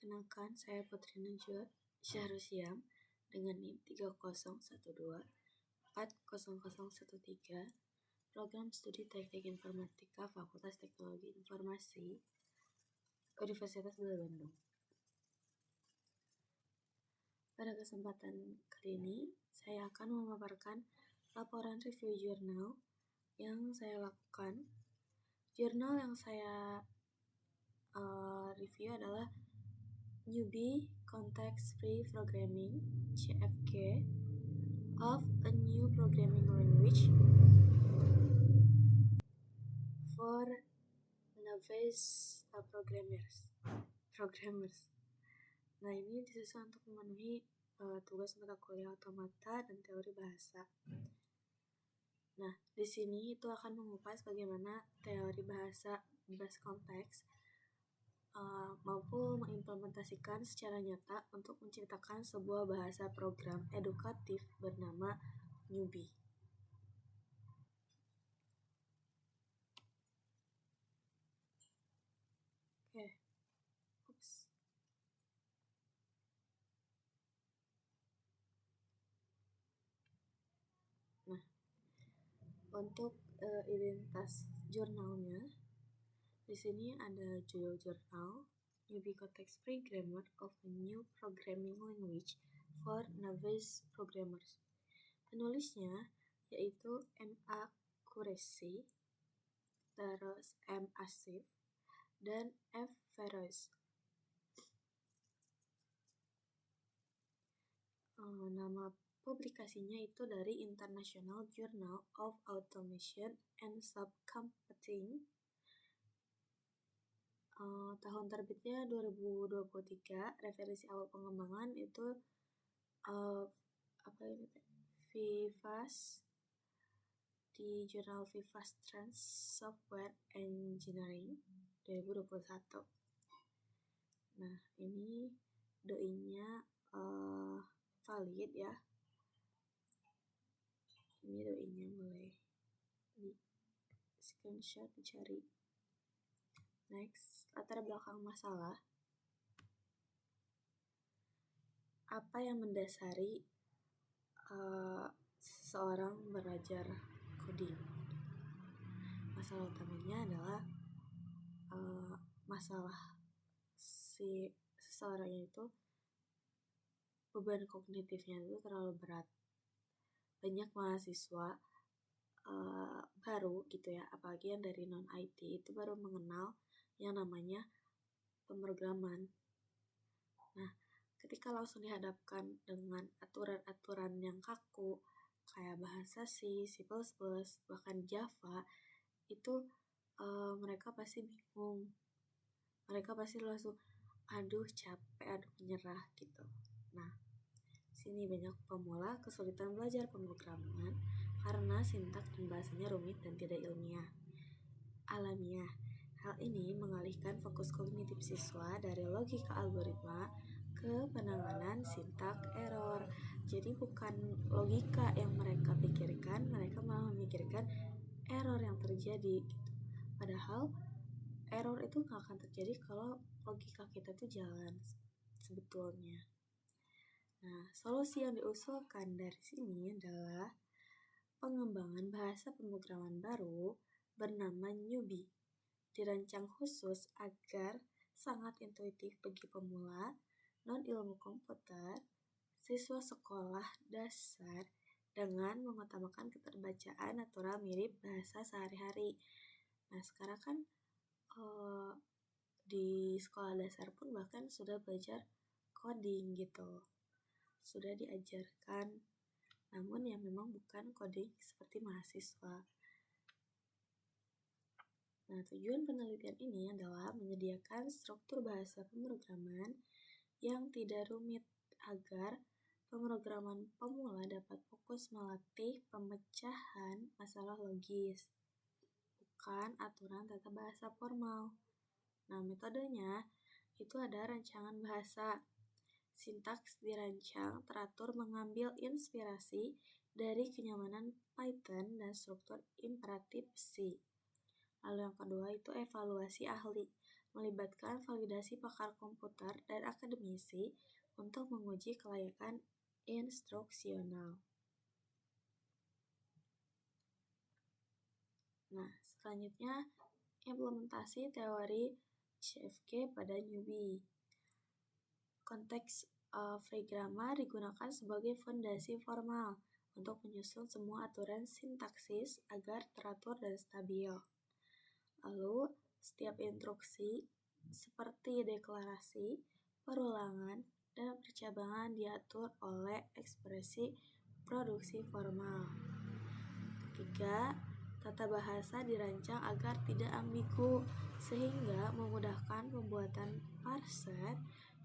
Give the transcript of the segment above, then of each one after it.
Kenalkan, saya Putri Najwa Syahrusiam dengan NIM 3012-40013, Program Studi Teknik Informatika Fakultas Teknologi Informasi, Universitas Bela Bandung. Pada kesempatan kali ini, saya akan memaparkan laporan review jurnal yang saya lakukan. Jurnal yang saya review adalah Newbie Context-Free Programming (CFG) of a New Programming Language for Novice Programmers. Nah, ini disusun untuk memenuhi tugas mata kuliah otomata dan teori bahasa. Nah, di sini itu akan mengupas bagaimana teori bahasa berbasis konteks mampu mengimplementasikan secara nyata untuk menciptakan sebuah bahasa program edukatif bernama Newbie. Nah, untuk identitas jurnalnya, di sini ada judul jurnal Newbie Context-Free Grammar of a New Programming Language for Novice Programmers. Penulisnya yaitu M.A. Qureshi, terus M. Asif, dan F. Feroz. Nama publikasinya itu dari International Journal of Automation and Subcomputing. Tahun terbitnya 2023. Referensi awal pengembangan itu Vivas di jurnal Vivas Trans Software Engineering 2021. Nah, ini doi-nya valid ya. Ini doi-nya boleh di screenshot, dicari. Next, latar belakang masalah. Apa yang mendasari seseorang belajar coding? Masalah utamanya adalah masalah si seseorang itu beban kognitifnya itu terlalu berat. Banyak mahasiswa baru gitu ya, apalagi yang dari non-IT itu baru mengenal yang namanya pemrograman. Nah, ketika langsung dihadapkan dengan aturan-aturan yang kaku kayak bahasa C, C++, bahkan Java, itu mereka pasti bingung. Mereka pasti langsung aduh capek, aduh menyerah gitu. Nah, sini banyak pemula kesulitan belajar pemrograman karena sintaks dan bahasanya rumit dan tidak alamiah. Hal ini mengalihkan fokus kognitif siswa dari logika algoritma ke penanganan sintaks error. Jadi bukan logika yang mereka pikirkan, mereka malah memikirkan error yang terjadi gitu. Padahal error itu gak akan terjadi kalau logika kita tuh jalan sebetulnya. Nah, solusi yang diusulkan dari sini adalah pengembangan bahasa pemrograman baru bernama Newbie. Dirancang khusus agar sangat intuitif bagi pemula, non-ilmu komputer, siswa sekolah dasar dengan mengutamakan keterbacaan natural mirip bahasa sehari-hari. Nah, sekarang kan di sekolah dasar pun bahkan sudah belajar coding gitu. Sudah diajarkan, namun yang memang bukan coding seperti mahasiswa. Nah, tujuan penelitian ini adalah menyediakan struktur bahasa pemrograman yang tidak rumit agar pemrograman pemula dapat fokus melatih pemecahan masalah logis, bukan aturan tata bahasa formal. Nah, metodenya itu ada rancangan bahasa. Sintaks dirancang teratur mengambil inspirasi dari kenyamanan Python dan struktur imperatif C. Lalu yang kedua itu evaluasi ahli. melibatkan validasi pakar komputer dan akademisi untuk menguji kelayakan instruksional. Nah, selanjutnya implementasi teori CFG pada newbie. Konteks free grammar digunakan sebagai fondasi formal untuk menyusun semua aturan sintaksis agar teratur dan stabil. Lalu, setiap instruksi seperti deklarasi, perulangan, dan percabangan diatur oleh ekspresi produksi formal. Ketiga, tata bahasa dirancang agar tidak ambigu sehingga memudahkan pembuatan parser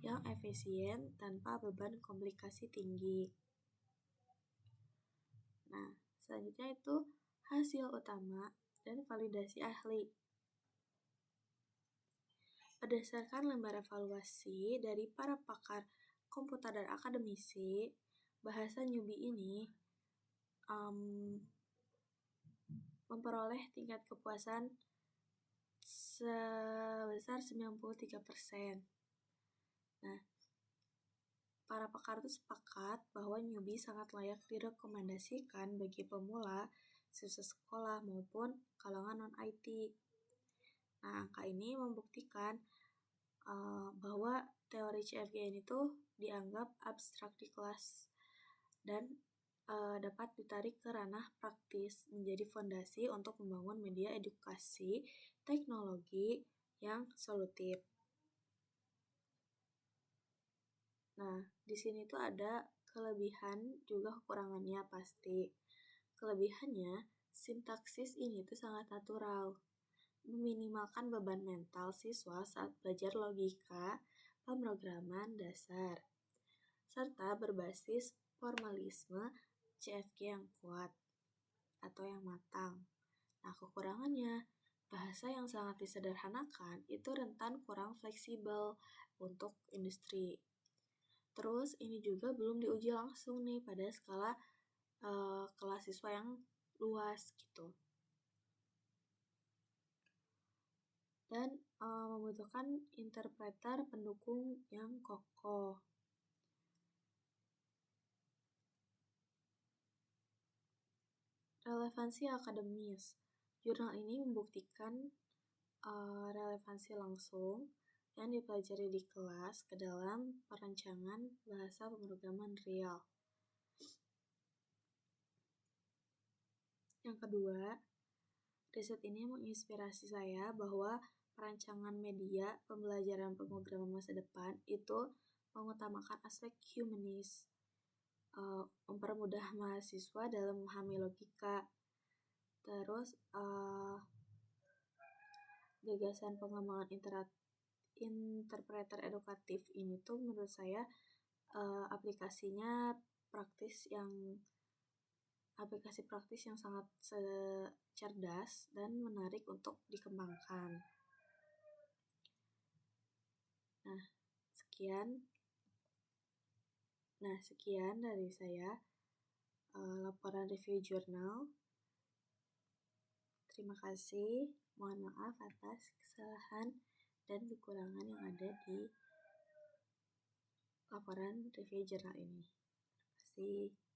yang efisien tanpa beban komplikasi tinggi. Nah, selanjutnya itu hasil utama dan validasi ahli. Berdasarkan lembar evaluasi dari para pakar komputer dan akademisi, bahasa newbie ini memperoleh tingkat kepuasan sebesar 93%. Nah, para pakar itu sepakat bahwa newbie sangat layak direkomendasikan bagi pemula, siswa sekolah maupun kalangan non-IT. Nah, angka ini membuktikan bahwa teori CFG ini tuh dianggap abstrak di kelas dan dapat ditarik ke ranah praktis menjadi fondasi untuk membangun media edukasi teknologi yang solutif. Nah, di sini tuh ada kelebihan juga kekurangannya pasti. Kelebihannya, sintaksis ini tuh sangat natural, meminimalkan beban mental siswa saat belajar logika pemrograman dasar, serta berbasis formalisme CFG yang kuat atau yang matang. Nah, kekurangannya, bahasa yang sangat disederhanakan itu rentan kurang fleksibel untuk industri. Terus ini juga belum diuji langsung nih pada skala kelas siswa yang luas gitu. Dan membutuhkan interpreter pendukung yang kokoh. Relevansi akademis. Jurnal ini membuktikan relevansi langsung yang dipelajari di kelas ke dalam perancangan bahasa pemrograman real. Yang kedua, riset ini menginspirasi saya bahwa perancangan media pembelajaran pemrograman masa depan itu mengutamakan aspek humanis, mempermudah mahasiswa dalam memahami logika. Terus gagasan pengembangan interpreter edukatif ini tuh menurut saya aplikasi praktis yang sangat cerdas dan menarik untuk dikembangkan. Sekian dari saya laporan review jurnal. Terima kasih. Mohon maaf atas kesalahan dan kekurangan yang ada di laporan review jurnal ini. Terima kasih.